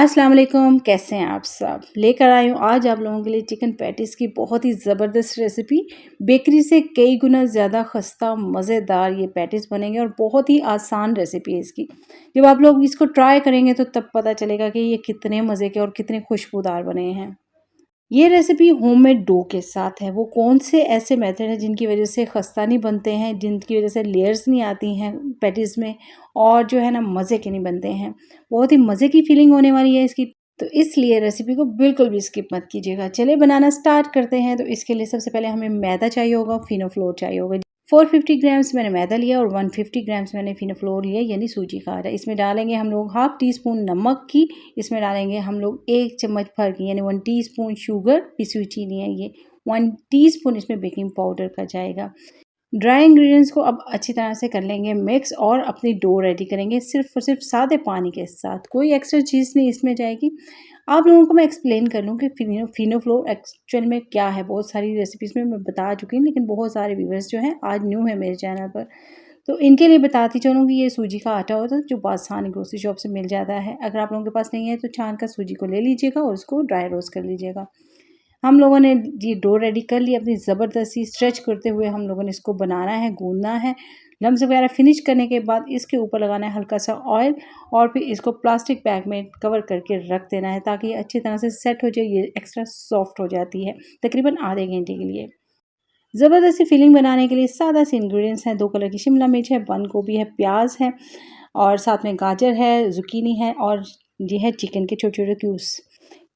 अस्सलाम वालेकुम, कैसे हैं आप सब। लेकर आई हूँ आज आप लोगों के लिए चिकन पैटीज़ की बहुत ही ज़बरदस्त रेसिपी। बेकरी से कई गुना ज़्यादा खस्ता मज़ेदार ये पैटीज़ बनेंगे और बहुत ही आसान रेसिपी है इसकी। जब आप लोग इसको ट्राई करेंगे तो तब पता चलेगा कि ये कितने मज़े के और कितने खुशबूदार बने हैं। ये रेसिपी होममेड डो के साथ है। वो कौन से ऐसे मेथड हैं जिनकी वज़ह से खस्ता नहीं बनते हैं, जिनकी वज़ह से लेयर्स नहीं आती हैं पैटीज़ में और जो है ना मज़े के नहीं बनते हैं। बहुत ही मज़े की फीलिंग होने वाली है इसकी, तो इसलिए रेसिपी को बिल्कुल भी स्किप मत कीजिएगा। चलिए बनाना स्टार्ट करते हैं। तो इसके लिए सबसे पहले हमें मैदा चाहिए होगा, फिनो फ्लोर चाहिए होगा। 450 ग्राम्स मैंने मैदा लिया और 150 ग्राम्स मैंने फिनो फ्लोर लिया यानी सूजी का आटा। इसमें डालेंगे हम लोग हाफ़ टी स्पून नमक की, इसमें डालेंगे हम लोग 1 चम्मच भर की यानी 1 टीस्पून शुगर, पिसी हुई चीनी है ये, 1 टीस्पून इसमें बेकिंग पाउडर का जाएगा। ड्राई इंग्रेडिएंट्स को अब अच्छी तरह से कर लेंगे मिक्स और अपनी डो रेडी करेंगे सिर्फ़ और सिर्फ सादे पानी के साथ, कोई एक्स्ट्रा चीज़ नहीं इसमें जाएगी। आप लोगों को मैं एक्सप्लेन कर लूँ कि फिनो फ्लोर एक्चुअल में क्या है। बहुत सारी रेसिपीज़ में मैं बता चुकी हूँ, लेकिन बहुत सारे व्यूअर्स जो हैं आज न्यू है मेरे चैनल पर, तो इनके लिए बताती चलूँ कि ये सूजी का आटा होता है जो आसानी ग्रोसरी शॉप से मिल जाता है। अगर आप लोगों के पास नहीं है तो छान कर सूजी को ले लीजिएगा और उसको ड्राई रोस्ट कर लीजिएगा। हम लोगों ने ये डो रेडी कर ली। अपनी ज़बरदस्ती स्ट्रेच करते हुए हम लोगों ने इसको बनाना है, गूँदना है। लम्स वगैरह फिनिश करने के बाद इसके ऊपर लगाना है हल्का सा ऑयल और फिर इसको प्लास्टिक बैग में कवर करके रख देना है ताकि ये अच्छी तरह से सेट हो जाए। ये एक्स्ट्रा सॉफ्ट हो जाती है तकरीबन आधे घंटे के लिए। ज़बरदस्ती फिलिंग बनाने के लिए सादा से इंग्रेडिएंट्स हैं। 2 कलर की शिमला मिर्च है, बंद गोभी है, प्याज है और साथ में गाजर है, ज़ुकीनी है और ये है चिकन के छोटे-छोटे क्यूब्स।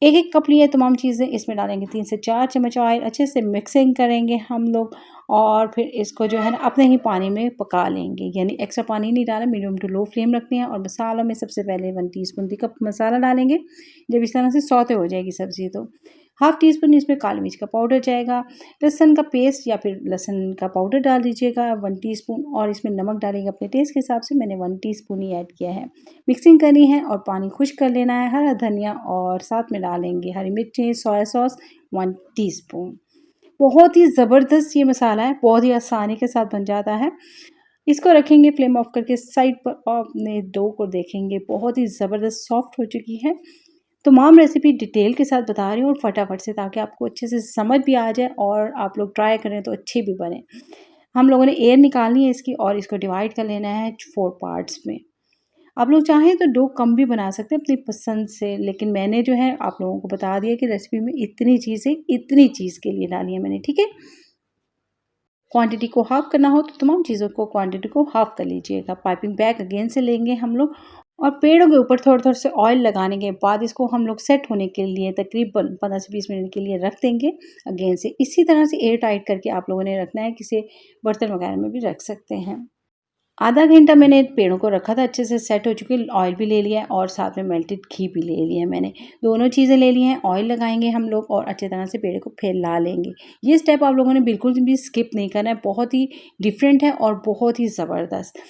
एक-एक कप लिए तमाम चीज़ें। इसमें डालेंगे 3 से 4 चम्मच ऑयल, अच्छे से मिक्सिंग करेंगे हम लोग और फिर इसको जो है ना अपने ही पानी में पका लेंगे, यानी एक्स्ट्रा पानी नहीं डालना, मीडियम टू लो फ्लेम रखनी है। और मसालों में सबसे पहले 1 टीस्पून दी कप मसाला डालेंगे। जब इस तरह से सौते हो जाएगी सब्ज़ी तो हाफ़ टी स्पून इसमें काली मिर्च का पाउडर जाएगा, लहसुन का पेस्ट या फिर लहसुन का पाउडर डाल दीजिएगा 1 टीस्पून और इसमें नमक डालेंगे अपने टेस्ट के हिसाब से। मैंने 1 टीस्पून ही ऐड किया है। मिक्सिंग करनी है और पानी खुश्क कर लेना है। हरा धनिया और साथ में डालेंगे हरी मिर्चें, सोया सॉस 1 टीस्पून। बहुत ही ज़बरदस्त ये मसाला है, बहुत ही आसानी के साथ बन जाता है। इसको रखेंगे फ्लेम ऑफ करके साइड पर और अपने डो को देखेंगे बहुत ही ज़बरदस्त सॉफ्ट हो चुकी है। तमाम रेसिपी डिटेल के साथ बता रही हूँ और फटाफट से, ताकि आपको अच्छे से समझ भी आ जाए और आप लोग ट्राई करें तो अच्छी भी बने। हम लोगों ने एयर निकालनी है इसकी और इसको डिवाइड कर लेना है 4 पार्ट्स में। आप लोग चाहें तो डो कम भी बना सकते हैं अपनी पसंद से, लेकिन मैंने जो है आप लोगों को बता दिया कि रेसिपी में इतनी चीज़ के लिए डाली है मैंने, ठीक है। क्वांटिटी को हाफ़ करना हो तो तमाम चीज़ों को क्वांटिटी को हाफ़ कर लीजिएगा। पाइपिंग बैग अगेन से लेंगे हम लोग और पेड़ों के ऊपर थोड़ा-थोड़ा से ऑयल लगाने के बाद इसको हम लोग सेट होने के लिए तकरीबन 15 से 20 मिनट के लिए रख देंगे अगेन से। इसी तरह से एयर टाइट करके आप लोगों ने रखना है, किसी बर्तन वगैरह में भी रख सकते हैं। आधा घंटा मैंने पेड़ों को रखा था, अच्छे से सेट हो चुके। ऑयल भी ले लिया है और साथ में मेल्टेड घी भी ले लिया है मैंने। दोनों चीज़ें ले ली हैं। ऑयल लगाएँगे हम लोग और अच्छी तरह से पेड़ को फैला लेंगे। ये स्टेप आप लोगों ने बिल्कुल भी स्किप नहीं करना है, बहुत ही डिफरेंट है और बहुत ही ज़बरदस्त।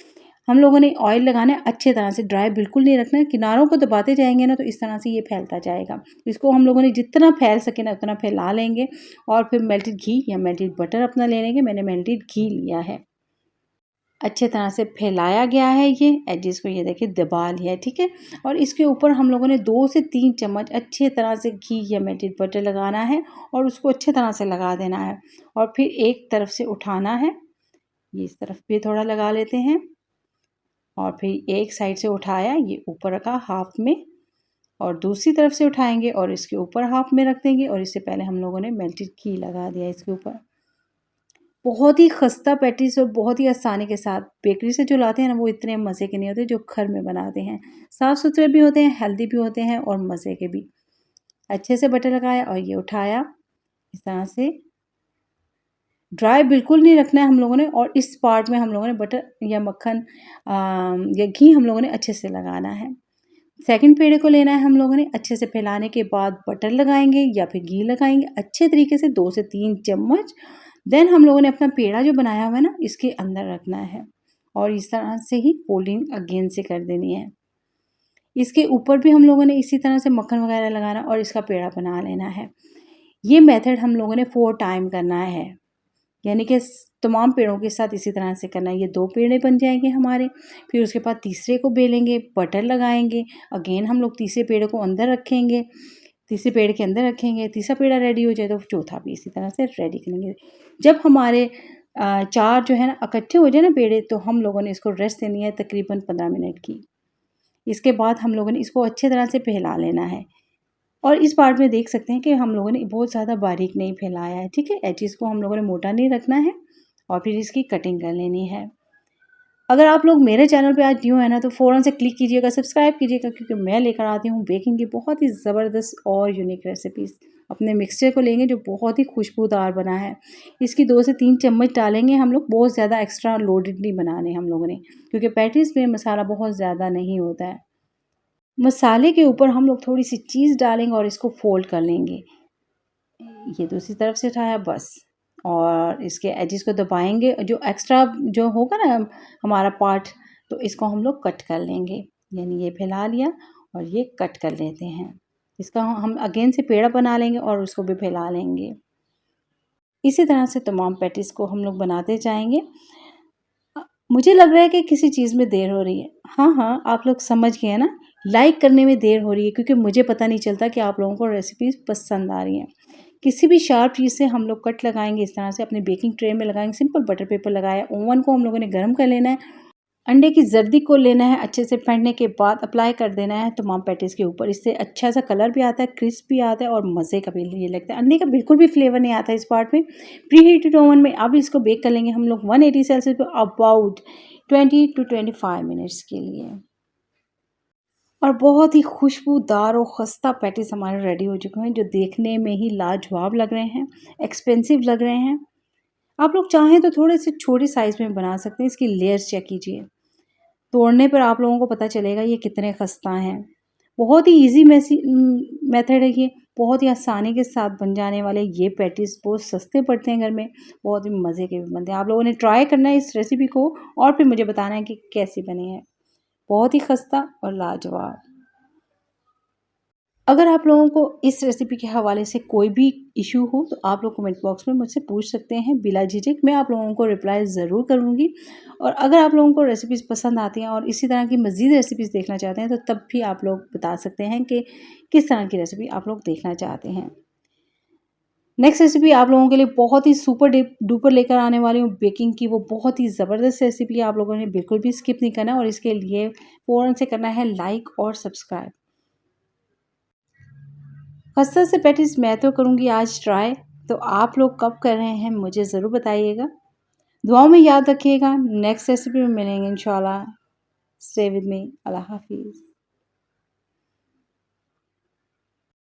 हम लोगों ने ऑयल लगाना है, अच्छी तरह से ड्राई बिल्कुल नहीं रखना है। किनारों को दबाते जाएँगे ना तो इस तरह से ये फैलता जाएगा। इसको हम लोगों ने जितना फैल सके ना उतना फैला लेंगे और फिर मेल्टेड घी या मेल्टेड बटर अपना ले लेंगे। मैंने मेल्टेड घी लिया है। अच्छे तरह से फैलाया गया है ये एजेस को, ये देखिए दबा लिया है, ठीक है। और इसके ऊपर हम लोगों ने 2 से 3 चम्मच अच्छे तरह से घी या मेल्टेड बटर लगाना है और उसको अच्छे तरह से लगा देना है और फिर एक तरफ से उठाना है। ये इस तरफ भी थोड़ा लगा लेते हैं और फिर एक साइड से उठाया, ये ऊपर रखा हाफ में और दूसरी तरफ से उठाएंगे और इसके ऊपर हाफ में रख देंगे और इससे पहले हम लोगों ने मेल्टेड घी लगा दिया इसके ऊपर। बहुत ही खस्ता पैटीज़ और बहुत ही आसानी के साथ। बेकरी से जो लाते हैं ना वो इतने मज़े के नहीं होते जो घर में बनाते हैं। साफ़ सुथरे भी होते हैं, हेल्दी भी होते हैं और मज़े के भी। अच्छे से बटर लगाया और ये उठाया इस तरह से। ड्राई बिल्कुल नहीं रखना है हम लोगों ने और इस पार्ट में हम लोगों ने बटर या मक्खन या घी हम लोगों ने अच्छे से लगाना है। सेकंड पेड़े को लेना है हम लोगों ने, अच्छे से फैलाने के बाद बटर लगाएंगे या फिर घी लगाएंगे अच्छे तरीके से 2 से 3 चम्मच। देन हम लोगों ने अपना पेड़ा जो बनाया हुआ है ना इसके अंदर रखना है और इस तरह से ही फोल्डिंग अगेन से कर देनी है। इसके ऊपर भी हम लोगों ने इसी तरह से मक्खन वगैरह लगाना और इसका पेड़ा बना लेना है। ये मेथड हम लोगों ने 4 टाइम करना है। यानी कि तमाम पेड़ों के साथ इसी तरह से करना है। ये 2 पेड़े बन जाएंगे हमारे। फिर उसके बाद तीसरे को बेलेंगे, बटर लगाएंगे। अगेन हम लोग तीसरे पेड़ को अंदर रखेंगे, तीसरे पेड़ के अंदर रखेंगे। तीसरा पेड़ा रेडी हो जाए तो चौथा भी इसी तरह से रेडी करेंगे। जब हमारे 4 जो है ना इकट्ठे हो जाए ना पेड़े, तो हम लोगों ने इसको रेस्ट देनी है तकरीबन 15 मिनट की। इसके बाद हम लोगों ने इसको अच्छी तरह से फैला लेना है। और इस पार्ट में देख सकते हैं कि हम लोगों ने बहुत ज़्यादा बारीक नहीं फैलाया है, ठीक है। एजिस को हम लोगों ने मोटा नहीं रखना है और फिर इसकी कटिंग कर लेनी है। अगर आप लोग मेरे चैनल पे आज न्यू है ना, तो फ़ौरन से क्लिक कीजिएगा, सब्सक्राइब कीजिएगा, क्योंकि मैं लेकर आती हूँ बेकिंग की बहुत ही ज़बरदस्त और यूनिक रेसिपीज़। अपने मिक्सचर को लेंगे जो बहुत ही खुशबूदार बना है। इसकी 2 से 3 चम्मच डालेंगे हम लोग। बहुत ज़्यादा एक्स्ट्रा लोडेड नहीं बनाने हम लोगों ने, क्योंकि पैटीज़ में मसाला बहुत ज़्यादा नहीं होता है। मसाले के ऊपर हम लोग थोड़ी सी चीज़ डालेंगे और इसको फ़ोल्ड कर लेंगे। ये दूसरी तरफ से उठाया बस, और इसके एजेस को दबाएंगे। जो एक्स्ट्रा जो होगा ना हमारा पार्ट, तो इसको हम लोग कट कर लेंगे। यानी ये फैला लिया और ये कट कर लेते हैं। इसका हम अगेन से पेड़ा बना लेंगे और उसको भी फैला लेंगे। इसी तरह से तमाम पैटीज़ को हम लोग बनाते जाएंगे। मुझे लग रहा है कि किसी चीज़ में देर हो रही है। हाँ हाँ, आप लोग समझ गए हैं ना, लाइक करने में देर हो रही है, क्योंकि मुझे पता नहीं चलता कि आप लोगों को रेसिपीज़ पसंद आ रही हैं। किसी भी शार्प चीज़ से हम लोग कट लगाएंगे, इस तरह से अपने बेकिंग ट्रे में लगाएंगे। सिंपल बटर पेपर लगाया, ओवन को हम लोगों ने गर्म कर लेना है। अंडे की जर्दी को लेना है, अच्छे से फेंटने के बाद अप्लाई कर देना है तमाम पैटीज़ के ऊपर। इससे अच्छा सा कलर भी आता है, क्रिस्प भी आता है और मज़े का भी ये लगता है। अंडे का बिल्कुल भी फ्लेवर नहीं आता इस पार्ट में। प्री हीटेड ओवन में अब इसको बेक कर लेंगे हम लोग 180 सेल्सियस पर अबाउट 20 to 25 मिनट्स के लिए। और बहुत ही खुशबूदार और खस्ता पैटीज़ हमारे रेडी हो चुके हैं, जो देखने में ही लाजवाब लग रहे हैं, एक्सपेंसिव लग रहे हैं। आप लोग चाहें तो थोड़े से छोटे साइज़ में बना सकते हैं। इसकी लेयर्स चेक कीजिए, तोड़ने पर आप लोगों को पता चलेगा ये कितने खस्ता हैं। बहुत ही ईज़ी मेथड है ये। बहुत ही आसानी के साथ बन जाने वाले ये पैटीज़ बहुत सस्ते पड़ते हैं घर में, बहुत ही मज़े के भी बनते हैं। आप लोगों ने ट्राई करना है इस रेसिपी को और फिर मुझे बताना है कि कैसी बनी है। बहुत ही खस्ता और लाजवाब। अगर आप लोगों को इस रेसिपी के हवाले से कोई भी इशू हो, तो आप लोग कमेंट बॉक्स में मुझसे पूछ सकते हैं बिला झिझक। मैं आप लोगों को रिप्लाई ज़रूर करूँगी। और अगर आप लोगों को रेसिपीज़ पसंद आती हैं और इसी तरह की मज़ीद रेसिपीज़ देखना चाहते हैं, तो तब भी आप लोग बता सकते हैं कि किस तरह की रेसिपी आप लोग देखना चाहते हैं। नेक्स्ट रेसिपी आप लोगों के लिए बहुत ही सुपर डुपर लेकर आने वाली हूँ बेकिंग की। वो बहुत ही ज़बरदस्त रेसिपी है, आप लोगों ने बिल्कुल भी स्किप नहीं करना। और इसके लिए फ़ौरन से करना है लाइक और सब्सक्राइब। खस्ता से पैटीज़ मैं तो करूँगी आज ट्राई, तो आप लोग कब कर रहे हैं मुझे ज़रूर बताइएगा। दुआओं में याद रखिएगा। नेक्स्ट रेसिपी में मिलेंगे इंशाल्लाह। Stay with me. अल्लाह हाफिज़।